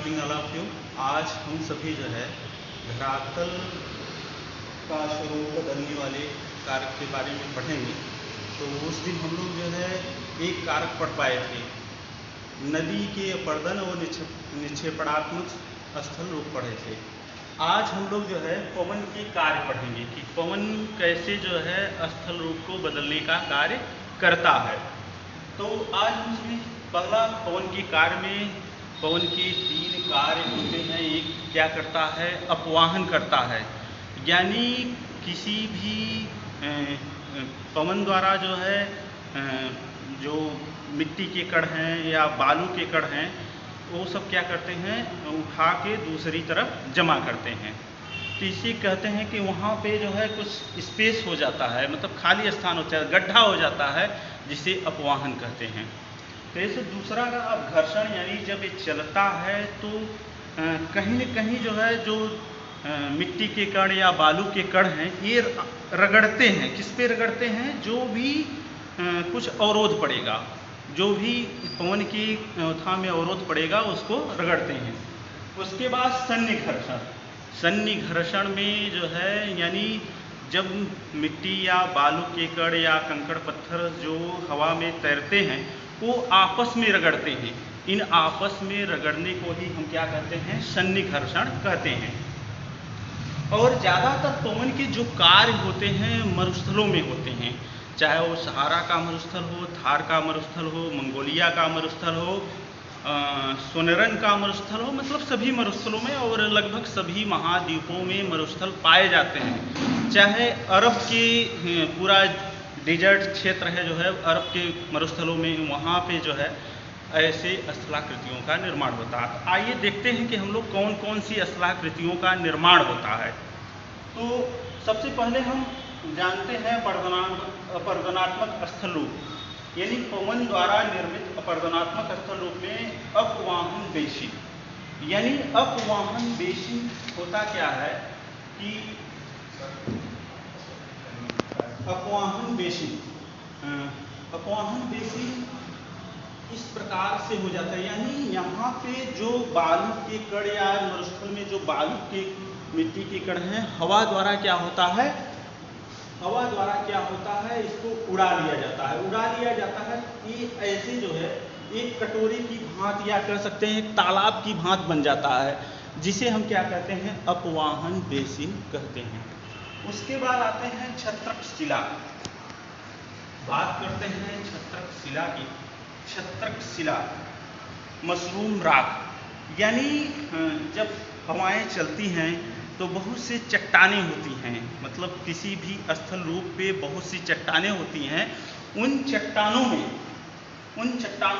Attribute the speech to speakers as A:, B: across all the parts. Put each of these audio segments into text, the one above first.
A: Morning all of you. आज हम सभी जो है धरातल का स्वरूप बदलने वाले कारक के बारे में पढ़ेंगे। तो उस दिन हम लोग जो है एक कारक पढ़ पाए थे, नदी के अपर्दन और निक्षेपणात्मक स्थल रूप पढ़े थे। आज हम लोग जो है पवन के कार्य पढ़ेंगे कि पवन कैसे जो है स्थल रूप को बदलने का कार्य करता है। तो आज हम इसमें पहला पवन के कार्य में पवन के 3 कार्य होते हैं। एक क्या करता है, अपवाहन करता है, यानी किसी भी पवन द्वारा जो है जो मिट्टी के कण हैं या बालू के कण हैं वो सब क्या करते हैं, उठा के दूसरी तरफ जमा करते हैं। तो इसे कहते हैं कि वहाँ पे जो है कुछ स्पेस हो जाता है, मतलब खाली स्थान होता है, गड्ढा हो जाता है, जिसे अपवाहन कहते हैं। तो ऐसे दूसरा का अपघर्षण, यानी जब ये चलता है तो कहीं न कहीं जो है जो मिट्टी के कण या बालू के कण हैं ये रगड़ते हैं। किस पे रगड़ते हैं? जो भी कुछ अवरोध पड़ेगा, जो भी पवन की था में अवरोध पड़ेगा उसको रगड़ते हैं। उसके बाद सन्निघर्षण। सन्निघर्षण में जो है यानी जब मिट्टी या बालू के कण या कंकड़ पत्थर जो हवा में तैरते हैं वो आपस में रगड़ते हैं। इन आपस में रगड़ने को ही हम क्या कहते हैं, सन्निघर्षण कहते हैं। और ज़्यादातर पवन के जो कार्य होते हैं मरुस्थलों में होते हैं, चाहे वो सहारा का मरुस्थल हो, थार का मरुस्थल हो, मंगोलिया का मरुस्थल हो, सोनेरन का मरुस्थल हो, मतलब सभी मरुस्थलों में और लगभग सभी महाद्वीपों में मरुस्थल पाए जाते हैं। चाहे अरब के पूरा डेजर्ट क्षेत्र है जो है अरब के मरुस्थलों में, वहाँ पे जो है ऐसे स्थलाकृतियों का निर्माण होता है। तो आइए देखते हैं कि हम लोग कौन कौन सी स्थलाकृतियों का निर्माण होता है। तो सबसे पहले हम जानते हैं अपर्दनात्मक स्थल रूप, यानी पवन द्वारा निर्मित अपर्दनात्मक स्थल रूप में अपवाहन बेसिन। यानी अपवाहन बेसिन होता क्या है कि अपवाहन बेसिन इस प्रकार से हो जाता है, यानी यहाँ पे जो बालू के कण या मरुस्थल में जो बालू के मिट्टी के कण हैं, हवा द्वारा क्या होता है, इसको उड़ा लिया जाता है। ये ऐसे जो है एक कटोरी की भांति या कह सकते हैं एक तालाब की भांति बन जाता है, जिसे हम क्या कहते हैं, अपवाहन बेसिन कहते हैं। उसके बाद आते हैं छत्रक शिला। बात करते हैं छत्रक शिला की। छत्रक शिला मशरूम राख, यानी जब हवाएं चलती हैं तो बहुत सी चट्टानें होती हैं, मतलब किसी भी स्थल रूप पे बहुत सी चट्टानें होती हैं। उन चट्टानों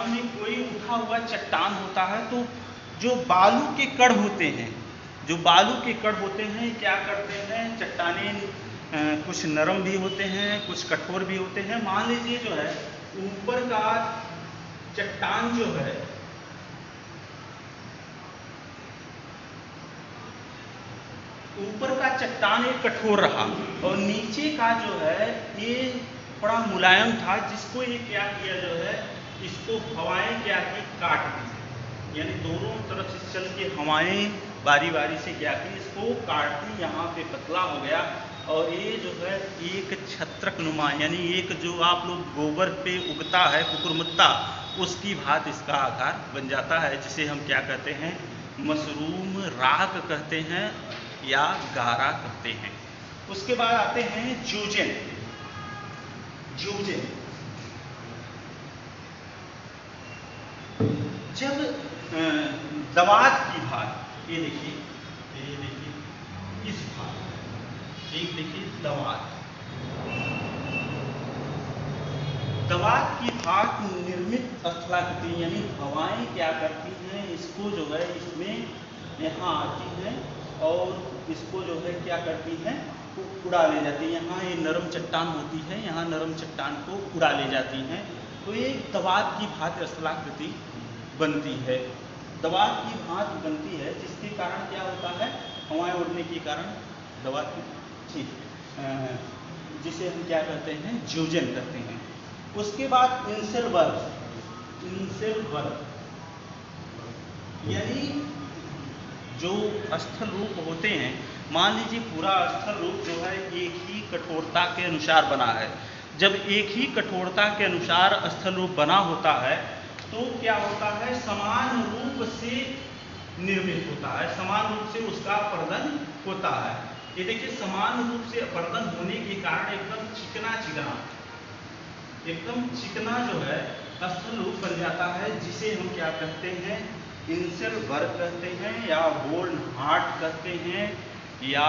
A: में कोई उठा हुआ चट्टान होता है, तो जो बालू के कण होते हैं क्या करते हैं, चट्टानें कुछ नरम भी होते हैं, कुछ कठोर भी होते हैं। मान लीजिए जो है ऊपर का चट्टान जो है ऊपर का चट्टान एक कठोर रहा और नीचे का जो है ये बड़ा मुलायम था, जिसको ये क्या किया जो है, इसको हवाएं क्या की, काट दी। यानी दोनों तरफ से चल के हवाएं बारी बारी से क्या की, इसको काट दी, यहाँ पे पतला हो गया और ये जो है एक छत्रक नुमा, यानी एक जो आप लोग गोबर पे उगता है कुकुरमुत्ता, उसकी भांति इसका आकार बन जाता है, जिसे हम क्या कहते हैं, मशरूम राख कहते हैं या गारा कहते हैं। उसके बाद आते हैं जूजेन। जब दवात की भात, ये देखिए इस भात, एक देखिए दवात की भात निर्मित स्थलाकृति, यानी हवाएं क्या करती हैं, इसको जो है इसमें यहाँ आती हैं और इसको जो है क्या करती हैं, उड़ा ले जाती है। यहाँ ये नरम चट्टान होती है, यहाँ नरम चट्टान को उड़ा ले जाती हैं। तो ये दवात की भांति स्थलाकृति बनती है, जिसके कारण क्या होता है, हवाएं उड़ने के कारण दवात की, जिसे हम क्या कहते हैं, ज्यूजन कहते हैं। उसके बाद इंसेल वर्ग, यानी जो स्थल रूप होते हैं, मान लीजिए पूरा स्थल रूप जो है एक ही कठोरता के अनुसार बना है। जब एक ही कठोरता के अनुसार स्थल रूप बना होता है तो क्या होता है, समान रूप से निर्मित होता है, समान रूप से उसका अपर्दन होता है। ये देखिए, समान रूप से अपर्दन होने के कारण एकदम चिकना जो है स्थल रूप बन जाता है, जिसे हम क्या कहते हैं, इंसेल वर्ग कहते हैं, या बोल्ड हार्ट कहते हैं, या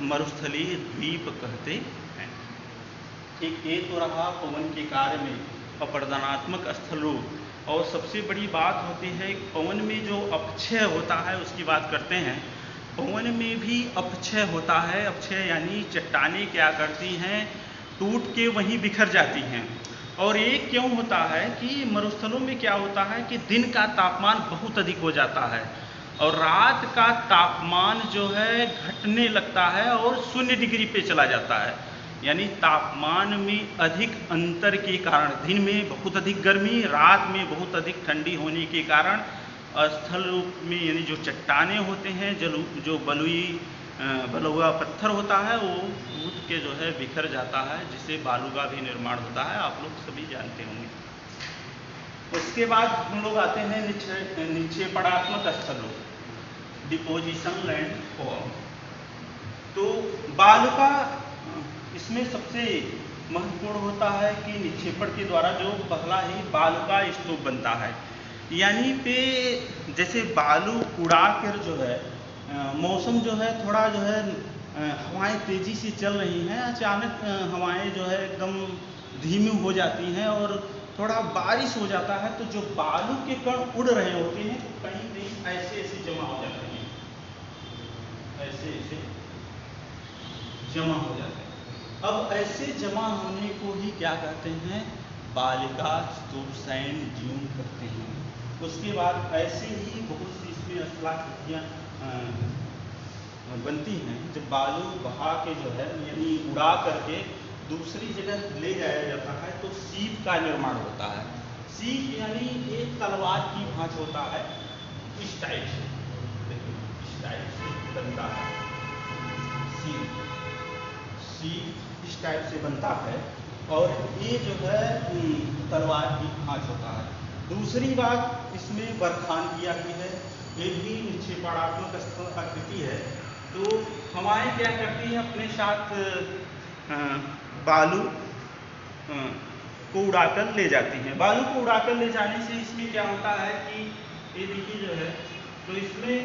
A: मरुस्थलीय द्वीप कहते हैं। ठीक, ये तो रहा पवन के कार्य में अपर्दनात्मक स्थल रूप। और सबसे बड़ी बात होती है पवन में जो अपक्षय होता है, उसकी बात करते हैं। पवन में भी अपक्षय होता है। अपक्षय यानी चट्टानें क्या करती हैं, टूट के वहीं बिखर जाती हैं। और ये क्यों होता है कि मरुस्थलों में क्या होता है कि दिन का तापमान बहुत अधिक हो जाता है और रात का तापमान जो है घटने लगता है और 0 डिग्री पे चला जाता है। यानी तापमान में अधिक अंतर के कारण दिन में बहुत अधिक गर्मी, रात में बहुत अधिक ठंडी होने के कारण स्थल रूप में यानी जो चट्टानें होते हैं, जो बलुआ पत्थर होता है, वो कूद के जो है बिखर जाता है, जिससे बालू का भी निर्माण होता है। आप लोग सभी जानते होंगे। उसके बाद हम लोग आते हैं निक्षेपणात्मक स्थल रूप, डिपोजिशन लैंड फॉर्म। तो बालू का इसमें सबसे महत्वपूर्ण होता है कि निक्षेपण के द्वारा जो पहला ही बालू का स्तूप बनता है। यानी पे जैसे बालू उड़ा कर जो है मौसम जो है थोड़ा जो है हवाएं तेजी से चल रही हैं, अचानक हवाएं जो है एकदम धीमी हो जाती हैं और थोड़ा बारिश हो जाता है, तो जो बालू के कण उड़ रहे होते हैं तो कहीं कहीं ऐसे ऐसे जमा हो जाते हैं, ऐसे ऐसे जमा हो जाते हैं। अब ऐसे जमा होने को ही क्या कहते हैं, बालिका स्तूप सैंड ड्यून कहते हैं। उसके बाद ऐसे ही बहुत सी इसमें स्थलाकृतियाँ बनती हैं, जब बालू बहा के जो है यानी उड़ा करके दूसरी जगह ले जाया जाता है तो सीप का निर्माण होता है। सीप यानी एक तलवार की भांति होता है, इस टाइप से, देखिए इस टाइप से बनता है सीप इस टाइप से बनता है और ये जो है तलवार की भांति होता है। दूसरी बात इसमें बरखान किया गया है, ये भी निक्षेपणात्मक आकृति है। तो हवाएं क्या करती हैं, अपने साथ बालू को उड़ाकर ले जाती हैं। बालू को उड़ाकर ले जाने से इसमें क्या होता है कि ये देखिए जो है, तो इसमें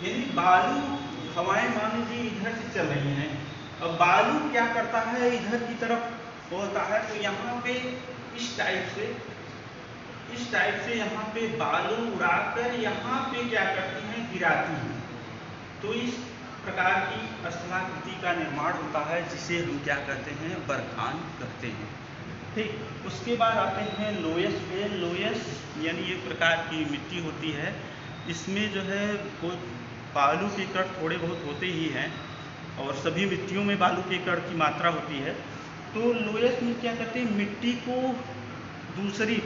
A: यदि बालू हवाएं मान लीजिए इधर से चल रही हैं, अब बालू क्या करता है इधर की तरफ होता है, तो यहाँ पे इस टाइप से यहाँ पे बालू उड़ाकर यहाँ पे क्या करती हैं, गिराती हैं। तो इस प्रकार की स्थलाकृति का निर्माण होता है, जिसे हम क्या कहते हैं, बरखान कहते हैं। ठीक, उसके बाद आते हैं लोयस पे। लोयस यानी एक प्रकार की मिट्टी होती है, इसमें जो है वो बालू के कण थोड़े बहुत होते ही हैं और सभी मिट्टियों में बालू के कण की मात्रा होती है। तो लोयस में क्या करते हैं, मिट्टी को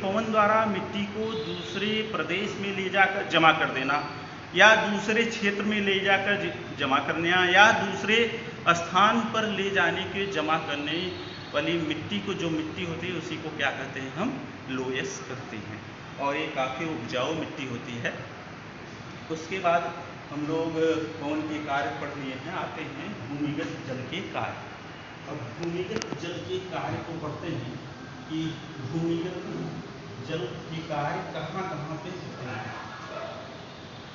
A: पवन द्वारा मिट्टी को दूसरे प्रदेश में ले जाकर जमा कर देना, या दूसरे क्षेत्र में ले जाकर जमा करना, या दूसरे स्थान पर ले जाने के जमा करने वाली मिट्टी को, जो मिट्टी होती है उसी को क्या कहते हैं, हम लोयस कहते हैं। और ये काफ़ी उपजाऊ मिट्टी होती है। उसके बाद हम लोग पवन के कार्य पढ़ लिए हैं, आते हैं भूमिगत जल के कार्य। अब भूमिगत जल के कार्य को पढ़ते हैं कि भूमिगत जल के कार्य कहाँ कहाँ पे होते हैं।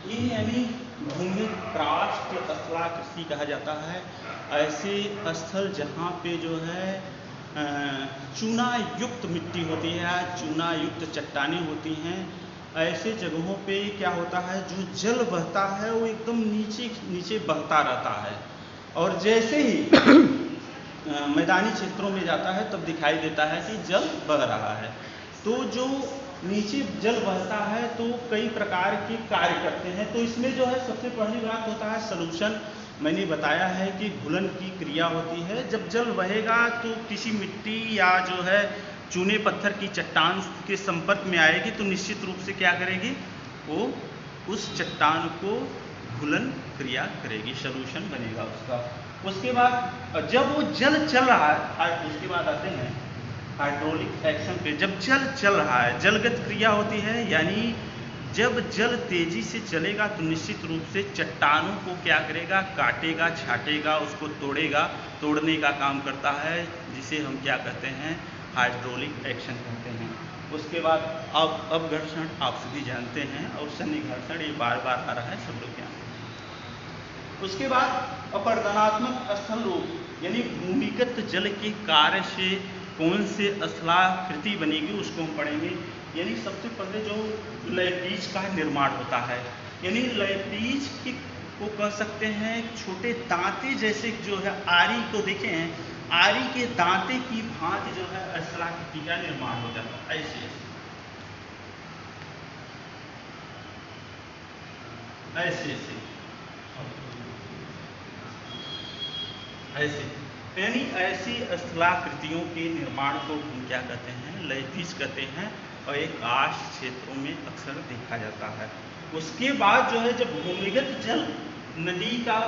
A: ये यानी भूमि क्रास्ट स्थलाकृति कहा जाता है। ऐसे स्थल जहाँ पे जो है चूना युक्त मिट्टी होती है, चूना युक्त चट्टानें होती हैं, ऐसे जगहों पे क्या होता है, जो जल बहता है वो एकदम नीचे नीचे बहता रहता है, और जैसे ही मैदानी क्षेत्रों में जाता है तब दिखाई देता है कि जल बह रहा है। तो जो नीचे जल बहता है तो कई प्रकार के कार्य करते हैं। तो इसमें जो है सबसे पहली बात होता है सॉल्यूशन, मैंने बताया है कि घुलन की क्रिया होती है। जब जल बहेगा तो किसी मिट्टी या जो है चूने पत्थर की चट्टान के संपर्क में आएगी तो निश्चित रूप से क्या करेगी, वो उस चट्टान को घुलन क्रिया करेगी, सॉल्यूशन बनेगा उसका। उसके बाद जब वो जल चल रहा है, उसके बाद आते हैं हाइड्रोलिक एक्शन पे। जब जल चल रहा है, जलगत क्रिया होती है, यानी जब जल तेजी से चलेगा तो निश्चित रूप से चट्टानों को क्या करेगा, काटेगा, छाटेगा, उसको तोड़ेगा, तोड़ने का काम करता है, जिसे हम क्या कहते हैं, हाइड्रोलिक एक्शन कहते हैं। उसके बाद अपघर्षण आप सभी जानते हैं, और सन्निघर्षण ये बार बार आ रहा है सब लोग जानते हैं। उसके बाद अपरदनात्मक स्थल रूप, यानी भूमिगत जल के कार्य से कौन से स्थलाकृति बनेगी उसको हम पढ़ेंगे। यानी सबसे पहले जो लयपीज का निर्माण होता है, यानी लयपीज को कह सकते हैं छोटे दांते जैसे जो है, आरी को देखें हैं, आरी के दांते की भांति जो है स्थलाकृति का निर्माण हो जाता है, ऐसे ऐसे ऐसे ऐसे, यानी ऐसी स्थलाकृतियों के निर्माण को हम क्या कहते हैं, लयपीज कहते हैं, और एक काश क्षेत्रों में अक्सर देखा जाता है। उसके बाद जो है, जब भूमिगत जल नदी का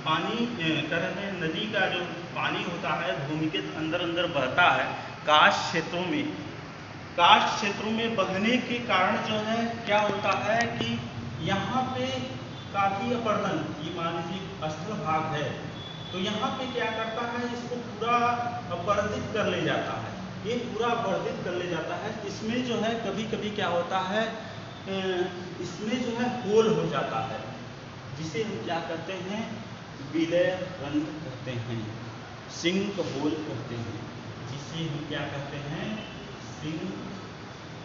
A: पानी कर रहे हैं, नदी का जो पानी होता है भूमिगत अंदर अंदर बहता है, काश क्षेत्रों में बहने के कारण जो है क्या होता है कि यहाँ पे काफी अपर्दन, ये मान लीजिए स्थल भाग है, तो यहाँ पे क्या करता है, इसको पूरा अपरदित कर ले जाता है, ये पूरा वर्धित कर ले जाता है। इसमें जो है कभी कभी क्या होता है, इसमें जो है होल हो जाता है, जिसे हम क्या कहते हैं, विलय रंध्र कहते हैं, सिंक होल कहते हैं, जिसे हम क्या कहते हैं, सिंक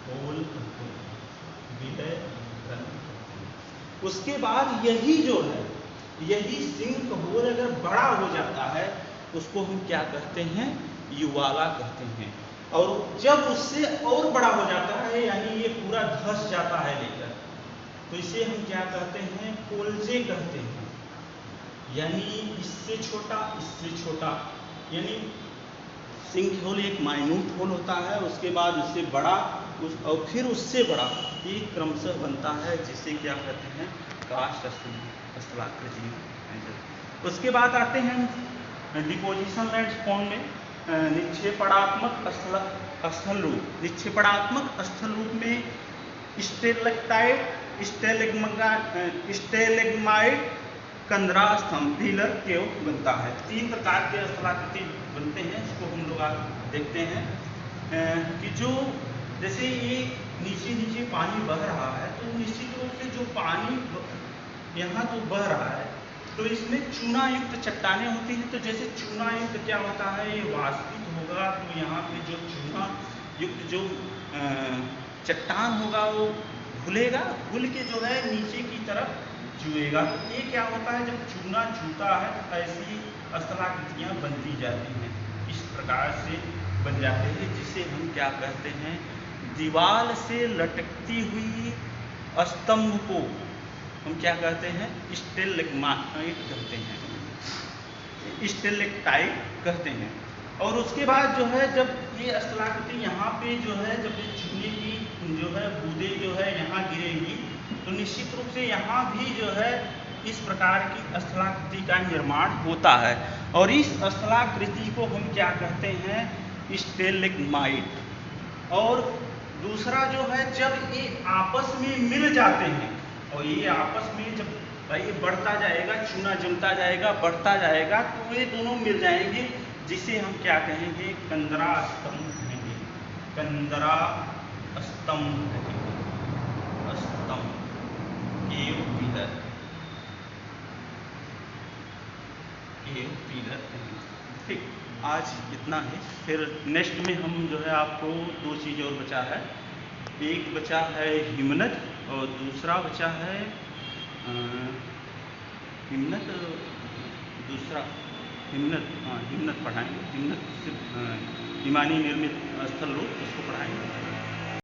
A: होल कहते हैं, विलय रंध्र कहते हैं। उसके बाद यही जो है, यही सिंक होल अगर बड़ा हो जाता है उसको हम क्या कहते हैं, युवाला कहते हैं, और जब उससे और बड़ा हो जाता है, यानी ये पूरा धस जाता है लेकर, तो इसे हम क्या कहते हैं, कोल्जे कहते हैं, यानी इससे छोटा, यानी सिंक होल एक माइन्यूट होल होता है, उसके बाद उससे बड़ा, और फिर उससे बड़ा, ये क्रमशः बनता है, जिसे क्या कहते हैं, काष्ठ स्थलाकृति। उसके बाद आते हैं डिपोजिशन लैंड फॉर्म में निक्षेपणात्मक स्थल रूप। निक्षेपणात्मक स्थल रूप में स्टेलेक्टाइट, स्टेलेग्माइट, कंदरा स्तंभ, पिलर, केव बनता है। 3 प्रकार के स्थलाकृति बनते हैं, इसको हम लोग आज देखते हैं कि जो जैसे ये नीचे पानी बह रहा है, तो निश्चित रूप से जो पानी यहाँ तो बह रहा है, तो इसमें चूना युक्त चट्टानें होती हैं, तो जैसे चूना युक्त क्या होता है, ये वाष्पित होगा, तो यहाँ पे जो चूना युक्त जो चट्टान होगा वो घुलेगा, घुल के जो है नीचे की तरफ चुएगा। तो ये क्या होता है, जब चूना चूता है तो ऐसी स्थलाकृतियाँ बनती जाती हैं, इस प्रकार से बन जाते हैं, जिसे हम क्या कहते हैं, दीवार से लटकती हुई स्तंभ को हम क्या कहते हैं, स्टेलेग्माइट कहते हैं, स्टेलेक्टाइट कहते हैं। और उसके बाद जो है, जब ये स्थलाकृति यहाँ पे जो है, जब ये चूने की जो है बूंदें जो है यहाँ गिरेगी, तो निश्चित रूप से यहाँ भी जो है इस प्रकार की स्थलाकृति का निर्माण होता है, और इस स्थलाकृति को हम क्या कहते हैं, स्टेलेग्माइट। और दूसरा जो है, जब ये आपस में मिल जाते हैं, और ये आपस में जब भाई बढ़ता जाएगा, चूना जमता जाएगा, बढ़ता जाएगा, तो ये दोनों मिल जाएंगे, जिसे हम क्या कहेंगे, कंदरा स्तंभ कहेंगे, कंदरा स्तंभ कहेंगे, स्तंभ, केव पिलर, केव पिलर कहेंगे। ठीक, आज इतना है, फिर नेक्स्ट में हम जो है आपको 2 चीज़ और बचा है, एक बचा है हिमनद, और दूसरा बचा है हिमनद, दूसरा हिमनद, हिमनद पढ़ाएंगे, हिमनद से हिमानी निर्मित स्थल रूप उसको पढ़ाएंगे।